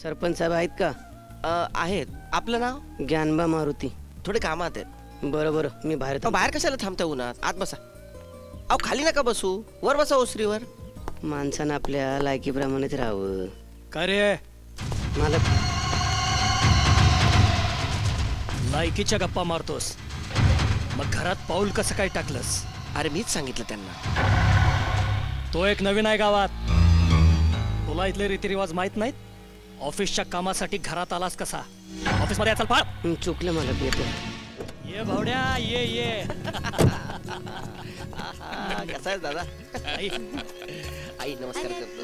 सरपंच साहेब आहेत का? आहेत. आपलं नाव? ज्ञानबा मारुती. थोडे कामात आहेत. बरं बरं, मी बाहेर अहो, बाहेर कशाला थांबता उन्हात? आत बसा. अहो खाली नका बसू, वर बसा ओसरीवर. माणसानं आपल्या लायकीप्रमाणेच राहावं. काय रे, मला लायकीच्या गप्पा मारतोस? मग घरात पाऊल कसं काय टाकलंस? अरे मीच सांगितलं त्यांना. तो एक नवीन आहे गावात. तुला इथले रीतिरिवाज माहित नाहीत? ऑफिसच्या कामासाठी घरात आलास कसा? ऑफिस मध्ये चल पाळ. चुकलं, मला येतो. ये भावड्या, ये ये. कसा आहे दादा? आई, आई नमस्कार करतो.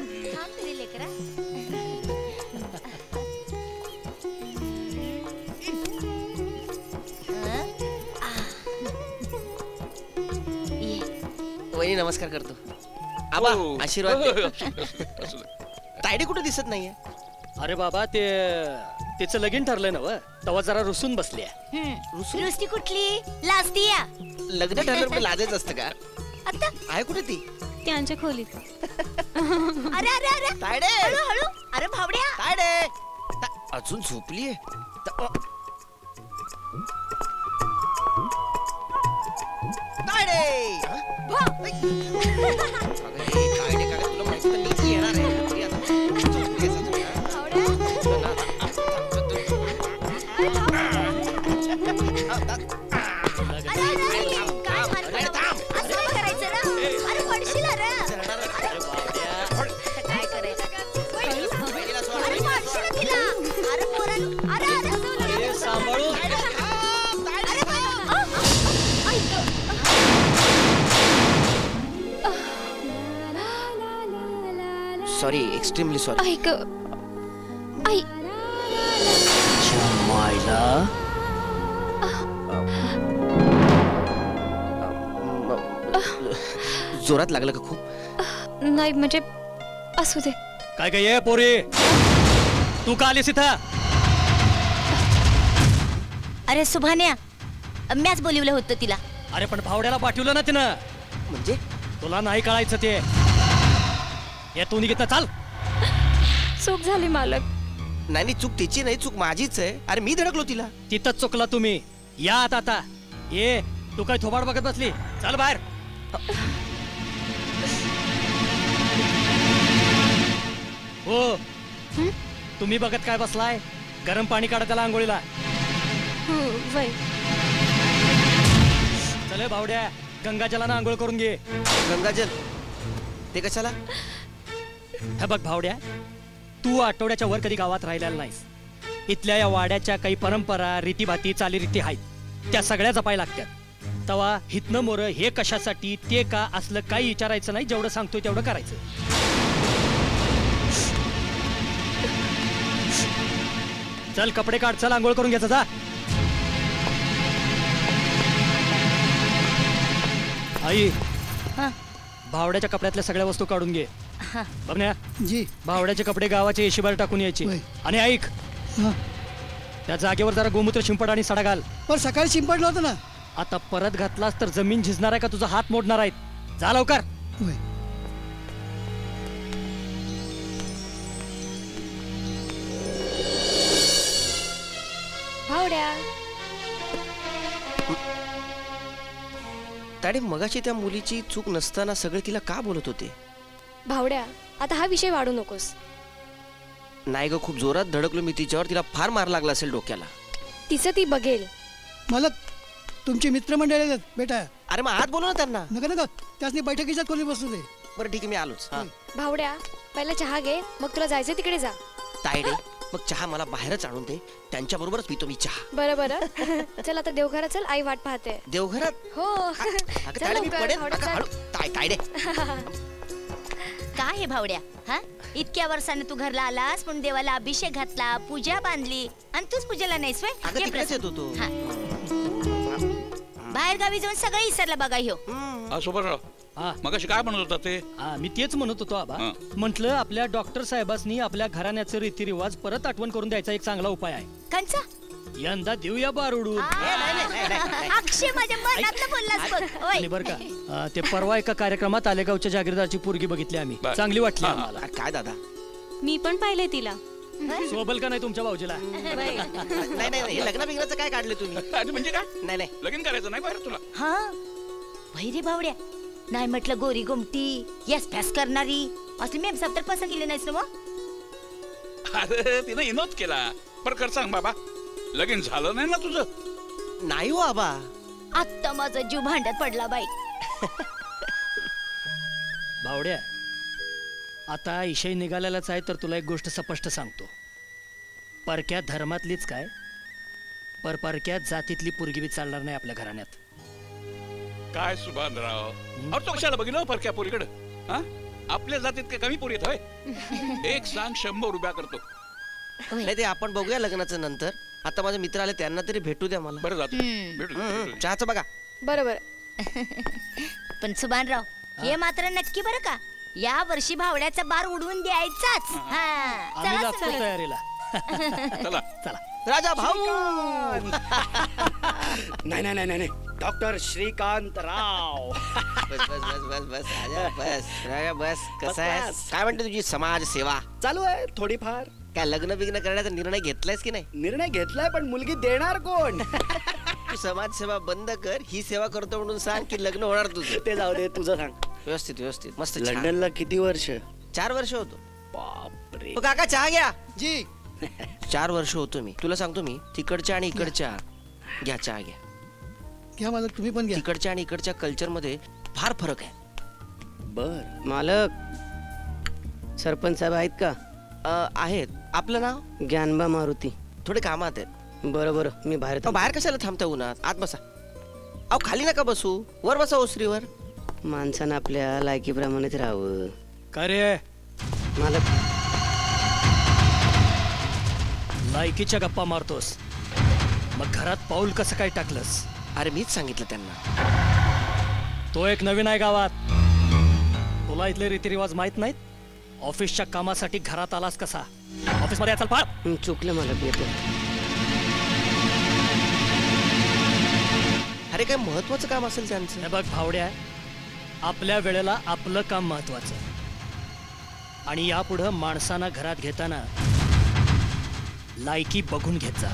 वहिनी नमस्कार करतो. आबा आशीर्वाद दे. तायडे कुठे दिसत नाहीये? अरे बाबा, तिचं लगीन ठरलंय ना व, तेव्हा जरा रुसून बसली. रुसती कुठली? लाजतीया. लग्न ठरल्यावर लाजायचं असतं का? आता आहे कुठे ती? त्यांच्या खोलीत. अरे अरे अरे तायडे, हळू हळू. अरे भावड्या, तायडे अजून झोपलीये? तायडे तुला माहिती तर मीच येणार आहे. Sorry, extremely sorry. ऐक, आई. मायला जोरात लागलं का खूप? नाही म्हणजे असू दे. काय काय ये पोरी, तू का आलीस इथं? अरे सुभान्या, म्याच बोलिवलं होतं तिला. अरे पण भावड्याला पाठवलं ना तिनं. म्हणजे तुला नाही कळायचं ते. ये तू निघित चाल. चूक झाली मालक. नाही, चूक तिची नाही, चूक माझीच आहे. अरे मी धडकलो तिला. तिथंच चुकला तुम्ही. या आता. ये, तू काय थोबाड बघत बसली? चल बाहेर. हो, तुम्ही बघत काय बसलाय? गरम पाणी काढा त्याला आंघोळीला. वय चले भावड्या, गंगाजलानं आंघोळ करून घे. गंगाजल ते कशाला? हे बघ भावड्या, तू आठवड्याच्या वर कधी गावात राहिलेला नाहीस. इथल्या या वाड्याच्या काही परंपरा, रीतीभाती, चालीरीती आहेत, त्या सगळ्या जपायला लागतात. तवा हितनं मोर हे कशासाठी, ते का, असलं काही विचारायचं नाही. जेवढं सांगतोय तेवढं करायचं. चल कपडे काढ, चल आंघोळ करून घ्यायचं जा. आई, भावड्याच्या कपड्यातल्या सगळ्या वस्तू काढून घे. बघण्या जी, भावड्याचे कपडे गावाच्या येशीबाहेर टाकून यायचे. आणि ऐक, त्या जागेवर जरा गोमूत्र शिंपड आणि सडा घाल. पण सकाळी शिंपडलं होतं ना. आता परत घातलास तर जमीन झिजणार आहे का तुझा हात मोडणार आहेत. जा लवकर. भावड्या, ताडे मगाशी त्या मुलीची चूक नसताना सगळे तिला का बोलत होते? भावड्या, आता हा विषय वाढू नकोस. नाही ग, खूप जोरात धडकलो मी तिच्यावर. तिला फार मार लागला असेल डोक्याला. तिचं ती बघेल. मला तुमची मित्रमंडळी आहेत बेटा. अरे मग आत बोलव ना त्यांना. नका त्यासनी बैठकीच्या खोली बसू दे. बरं ठीक आहे, मी आलोच. भावड्या, पहिला चहा घे, मग तुला जायचं तिकडे जा. तायडे, मग चहा मला बाहेरच आणून दे. त्यांच्या बरोबरच पितो मी चहा. बरं बरं. चल आता देवघरात चल, आई वाट पाहते. देवघरात? हो. तायडे मी पडेल. तायडे काय हे भावड्या, हा? इतक्या वर्षाने तू घरला आलास, पण देवाला अभिषेक घातला, पूजा बांधली, आणि तूच पूजेला नाहीस व्हय? अगं तिकडेच येतो तो. बाहेर गावी जाऊन सगळं विसरला बघा ह्यो. सुभाषराव, मगाशी काय म्हणत होता ते? मी तेच म्हणत होतो आबा. म्हटलं आपल्या डॉक्टर साहेबांनी आपल्या घराण्याचे रीतिरिवाज परत आठवण करून द्यायचा एक चांगला उपाय आहे. कंचा? यंदा देऊया बारुडून. अक्षय माझ्या मनातलं बोललास बघ. आणि बरं का, ते परवा एका कार्यक्रमात आलेगावच्या जागीरदारची पोरगी बघितली आम्ही. चांगली वाटली आम्हाला. काय दादा? मी पण पाहिले तिला. सोबल का नाही तुमच्या भाऊजीला? नाही नाही हे लग्न बिग्नाचं काय काढलं तुम्ही? अरे म्हणजे काय? नाही नाही लगीन करायचं नाही बाहेर तुला? हा भैरी भावड्या, नाही म्हटलं गोरी गोमटी यस फॅस करणारी असली मेम सब तर पसंत केली नाहीस ना मग? अरे तिनं इनोच केला. पर कर सांग बाबा, लगीन झालं नाही ना तुझं? नाही हो आबा. आत्ता माझा जीव भांड्यात पडला बाई. भावड्या, आता इशय निघालेलाच आहे तर तुला एक गोष्ट स्पष्ट सांगतो. परक्या धर्मातलीच काय, परक्या जातीतली पोरगी बी चालणार नाही आपल्या घराण्यात. काय सुभानराव, अरे तो कशाला बघितलं परक्या पोरीकडे? हा, आपल्या जातीत काय कमी पोरी आहेत होय? एक सांग 100 रुपया करतो. नाही ते आपण बघूया लग्नाचं नंतर. आता माझे मित्र आले त्यांना तरी भेटू द्या मला. बरं जातो, भेटू. चहाचं बघा. बरोबर. पण सुभानराव, हे मात्र नक्की बरं का, या वर्षी भावड्याचा बार उडवून द्यायचाच. हा, आम्ही चला लागतो सगळे. तयारीला. चला चला. राजा भाऊ. नाही नाही नाही नाही डॉक्टर श्रीकांत राव. बस बस बस बस बस राजा बस. राजा बस. कसं आहे, काय म्हणते तुझी समाज सेवा? चालू आहे थोडीफार. काय लग्न बिग्न करण्याचा निर्णय घेतलायस की नाही? निर्णय घेतलाय, पण मुलगी देणार कोण? तू समाजसेवा बंद कर, ही सेवा करतो म्हणून सांग की लग्न होणार तुझं. ते जाऊ दे, तुझं सांग. व्यवस्थित व्यवस्थित मस्त. छान. लंडनला किती वर्ष? 4 वर्ष होतो. बापरे. ओ काका चहा घ्या. जी 4 वर्ष होतो मी. तुला सांगतो मी, तिकडच्या आणि इकडच्या घ्या चहा घ्या. घ्या मालक, तुम्ही पण घ्या. तिकडच्या आणि इकडच्या कल्चर मध्ये फार फरक आहे. बर. मालक, सरपंच साहेब आहेत का? आहेत. आपलं नाव? ज्ञानबा मारुती. थोडे कामात आहेत. बरोबर, मी बाहेर अहो, बाहेर कशाला थांबता उन्हात? आत बसा. अहो खाली नका बसू, वर बसा ओसरीवर. माणसानं आपल्या लायकीप्रमाणेच राहावं. काय रे, मालक, लायकीच्या गप्पा मारतोस, मग घरात पाऊल कसं काय टाकलंस? अरे मीच सांगितलं त्यांना. तो एक नवीन आहे गावात, तुला इथले रीतिरिवाज माहित नाहीत? ऑफिसच्या कामासाठी घरात आलास कसा? ऑफिस मध्ये चल फार. चुकलं मालक, येतो. अरे काय महत्वाचं काम असेल त्यांचं? हे बघ भावड्या, आपल्या वेळेला आपलं काम महत्वाचं, आणि यापुढं माणसांना घरात घेताना लायकी बघून घेत जा.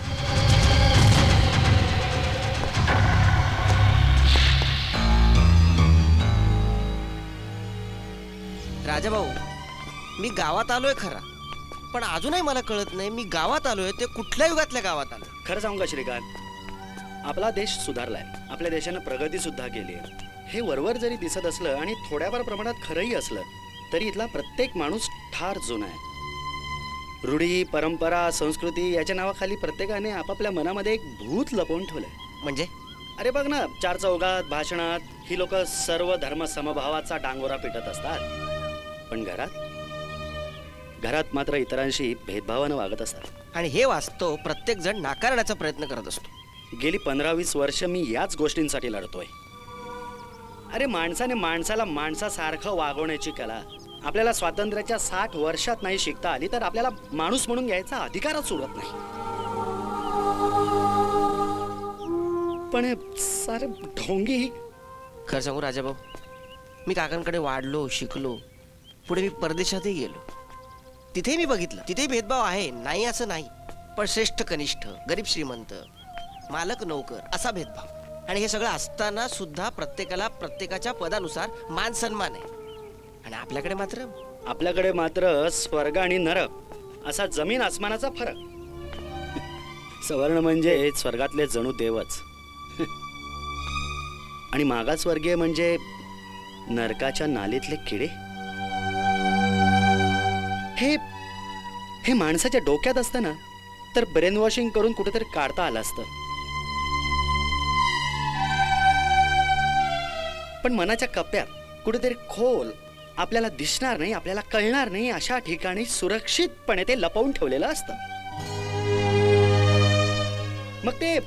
राजा भाऊ, मी गावात आलोय खरा, पण अजूनही मला कळत नाही मी गावात आलोय ते कुठल्या युगातल्या गावात आलोय. खरं सांगू का श्रीकांत, आपला देश सुधारलाय. आपल्या देशानं प्रगती सुद्धा केली आहे. हे वरवर जरी दिसत असलं आणि थोड्याफार प्रमाणात खरंही असलं, तरी इथला प्रत्येक माणूस फार जुना आहे. रूढी, परंपरा, संस्कृती याच्या नावाखाली प्रत्येकाने आपापल्या मनामध्ये एक भूत लपवून ठेवलंय. म्हणजे अरे बघ ना, 4 चौघात भाषणात ही लोक सर्व धर्म समभावाचा डांगोरा पिटत असतात, पण घरात मात्र इतरांशी भेदभावानं वागत असतात. आणि हे वास्तव प्रत्येक जण नाकारण्याचा प्रयत्न करत असतो. गेली 15-20 वर्ष मी याच गोष्टींसाठी लढतोय. अरे माणसाने माणसाला माणसासारखं वागवण्याची कला आपल्याला स्वातंत्र्याच्या 60 वर्षात नाही शिकता आली, तर आपल्याला माणूस म्हणून घ्यायचा अधिकारच उरत नाही. पण हे सारे ढोंगी. खरं सांगू राजा भाऊ, मी काकांकडे वाढलो, शिकलो, पुढे मी परदेशातही गेलो. तिथेही मी बघितलं, तिथेही भेदभाव आहे, नाही असं नाही, पण श्रेष्ठ कनिष्ठ, गरीब श्रीमंत, मालक नोकर असा भेदभाव. आणि हे सगळं असताना सुद्धा प्रत्येकाला प्रत्येकाच्या पदानुसार मान सन्मान आहे. आणि आपल्याकडे मात्र स्वर्ग आणि नरक असा जमीन आसमानाचा फरक. सवर्ण म्हणजे स्वर्गातले जणू देवच, आणि मागासवर्गीय म्हणजे नरकाच्या नालीतले किडे. हे माणसाच्या डोक्यात असतं ना, तर ब्रेन वॉशिंग करून कुठेतरी काढता आलं असतं. पण मनाच्या कप्प्यात कुठेतरी खोल, आपल्याला दिसणार नाही, आपल्याला कळणार नाही अशा ठिकाणी सुरक्षितपणे ते लपवून ठेवलेलं असतं. मग ते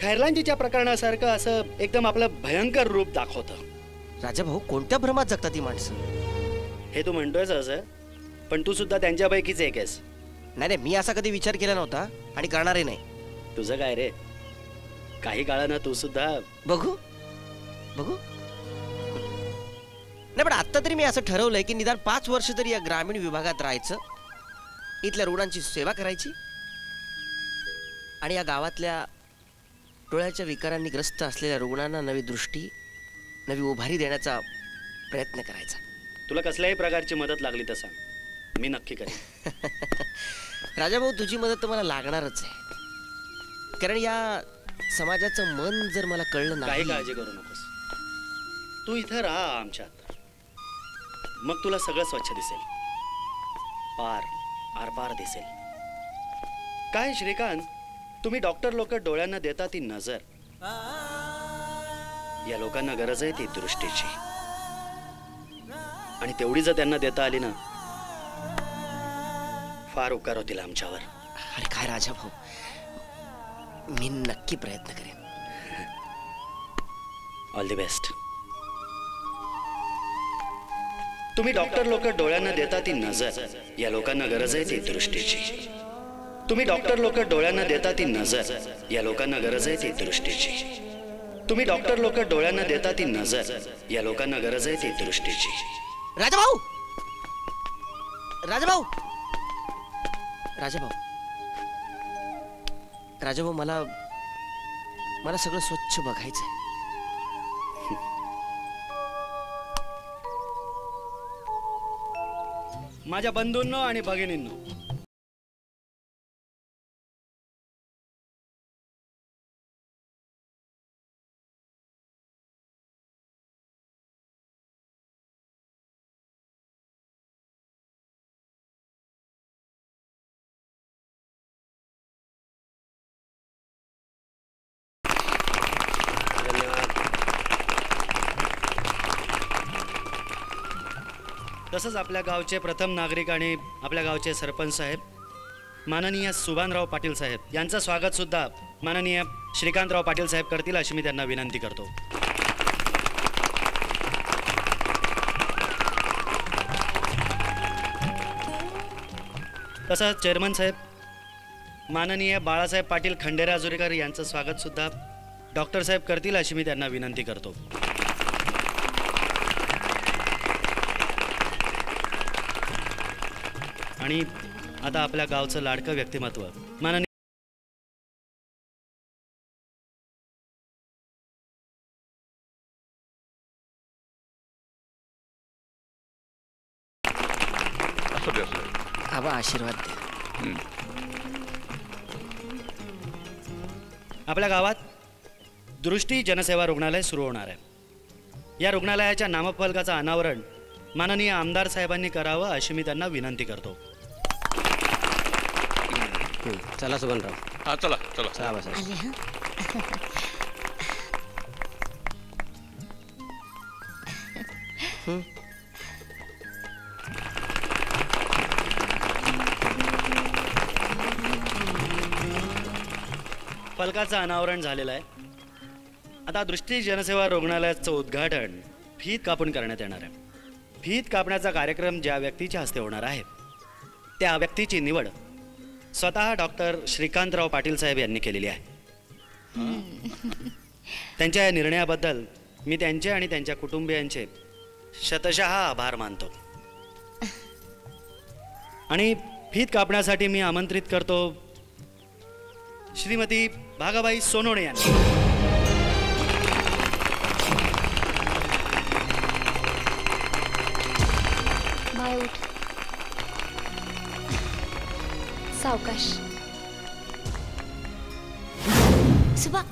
खैरलांजीच्या प्रकरणासारखं असं एकदम आपलं भयंकर रूप दाखवतं. राजा भाऊ, कोणत्या भ्रमात जगतात ती माणसं? हे तू म्हणतोयस असं, पण तू सुद्धा त्यांच्यापैकीच एक आहेस. नाही, मी असा कधी विचार केला नव्हता आणि करणारही नाही. तुझं काय रे, काही काळानं तू सुद्धा बघू. नाही, पण आता तरी मी असं ठरवलंय की निदान 5 वर्ष तरी या ग्रामीण विभागात राहायचं इथल्या रुग्णांची सेवा करायची आणि या गावातल्या डोळ्याच्या विकारांनी ग्रस्त असलेल्या रुग्णांना नवी दृष्टी, नवी उभारी देण्याचा प्रयत्न करायचा. तुला कसल्याही प्रकारची मदत लागली तर सांग, मी नक्की करेन. राजाभाऊ, तुझी मदत तर मला लागणारच आहे. कारण या समाजाचं मन जर मला कळलं काही नाही. काळजी करू नकोस. तू इथं राहा आमच्यात, मग तुला सगळं स्वच्छ दिसेल, पार आरपार दिसेल. काय श्रीकांत, तुम्ही डॉक्टर लोक डोळ्यांना देता ती नजर, या लोकांना गरज आहे ती दृष्टीची. आणि तेवढी जर त्यांना देता आली ना, फार उपकार होतील आमच्यावर. अरे काय राजाभाऊ, मी नक्की प्रयत्न करेन. All the best. तुम्ही डॉक्टर लोक डोळ्यांना देता ती नजर, या लोकांना गरज आहे ती दृष्टीची. तुम्ही डॉक्टर लोक डोळ्यांना देता ती नजर, या लोकांना गरज आहे ती दृष्टीची. तुम्ही डॉक्टर लोक डोळ्यांना देता ती नजर, या लोकांना गरज आहे ती दृष्टीची. राजाभाऊ, राजाभाऊ, राजाभाऊ, राजाभाऊ, मला मला सगळं स्वच्छ बघायचंय. माझ्या बंधूंनो आणि भगिनींनो, तसंच आपल्या गावचे प्रथम नागरिक आणि आपल्या गावचे सरपंच साहेब माननीय सुभानराव पाटील साहेब यांचं स्वागत सुद्धा माननीय श्रीकांतराव पाटील साहेब करतील अशी मी त्यांना विनंती करतो. तसंच चेअरमन साहेब माननीय बाळासाहेब पाटील खंडेराव आजुरेकर यांचं स्वागत सुद्धा डॉक्टर साहेब करतील अशी मी त्यांना विनंती करतो. आणि आता आपल्या गावचं लाडकं व्यक्तिमत्व माननीय आबा आशीर्वाद दे. आपल्या गावात दृष्टी जनसेवा रुग्णालय सुरू होणार आहे. या रुग्णालयाच्या नामफलकाचं अनावरण माननीय आमदार साहेबांनी करावं अशी मी त्यांना विनंती करतो. चला सुभानराव. हा चला चला. चला बसा. आले हं. फलकाचं अनावरण झालेलं आहे. आता दृष्टी जनसेवा रुग्णालयाचं उद्घाटन फीत कापून करण्यात येणार आहे. फीत कापण्याचा कार्यक्रम ज्या व्यक्तीच्या हस्ते होणार आहे त्या व्यक्तीची निवड स्वतः डॉक्टर श्रीकांतराव पाटील साहेब यांनी केलेली आहे. त्यांच्या या निर्णयाबद्दल मी त्यांचे आणि त्यांच्या कुटुंबियांचे शतशः आभार मानतो. आणि फीत कापण्यासाठी मी आमंत्रित करतो श्रीमती भागाबाई सोनोणे यांनी. माय उठ. सावकाश. सुभा